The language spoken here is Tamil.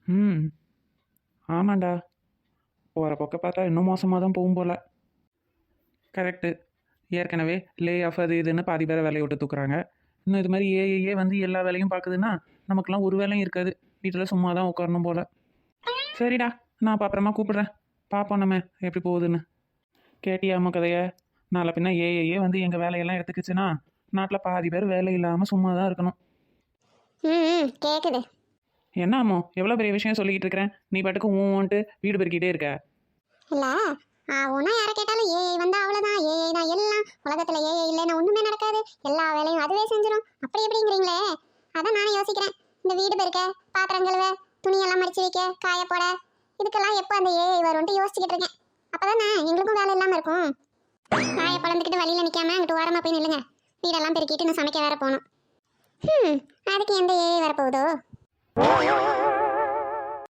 ம். ஆமாண்டா. போகிற பக்க பார்த்தா இன்னும் மோசமாக தான் போகும் போல. கரெக்டு. ஏற்கனவே லே ஆஃப் அது இதுன்னு பாதி பேரை வேலையை விட்டு தூக்குறாங்க. இன்னும் இது மாதிரி ஏஐயே வந்து எல்லா வேலையும் பார்க்குதுன்னா நமக்குலாம் ஒரு வேலையும் இருக்காது. வீட்டில் சும்மா தான் உட்காரணும் போல. சரிடா, நான் அப்போ அப்புறமா கூப்பிடுறேன். பார்ப்போம் நம்ம எப்படி போகுதுன்னு. கேட்டியாம கதையை? நாளை பின்ன ஏஐயே வந்து எங்கள் வேலையெல்லாம் எடுத்துக்கிச்சுன்னா நாட்டில் பாதி பேர் வேலை இல்லாமல் சும்மா தான் இருக்கணும். ம் கேட்குது. என்ன அம்மோ எவ்வளோ பெரிய விஷயம் சொல்லிக்கிட்டு இருக்கிறேன், நீ பாட்டுக்கு ஊன்ட்டு வீடு பெருக்கிட்டே இருக்க. இல்லை ஒன்றா யாரை கேட்டாலும் ஏஐ வந்தால் அவ்வளோதான், ஏஐ தான் எல்லாம், உலகத்தில் ஏஐ இல்லைன்னா ஒன்றுமே நடக்காது, எல்லா வேலையும் அதுவே செஞ்சிடும், அப்படி எப்படிங்கிறீங்களே. அதான் நானும் யோசிக்கிறேன், இந்த வீடு பெருக்க, பாத்திரம் கழுவ, துணியெல்லாம் மடிச்சு வைக்க, காய போட, இதுக்கெல்லாம் எப்போ அந்த ஏஐ வரும்ன்ட்டு யோசிச்சுக்கிட்டு இருக்கேன். அப்போ தானே எங்களுக்கும் வேலை இல்லாமல் இருக்கும். காய பழந்துக்கிட்டு வழியில் நிற்காம அங்கிட்டு ஓரமாக போய் நில்லுங்க. வீடெல்லாம் பெருக்கிட்டு நான் சமைக்க வேற போகணும். அதுக்கு எந்த ஏஐ வரப்போகுதோ?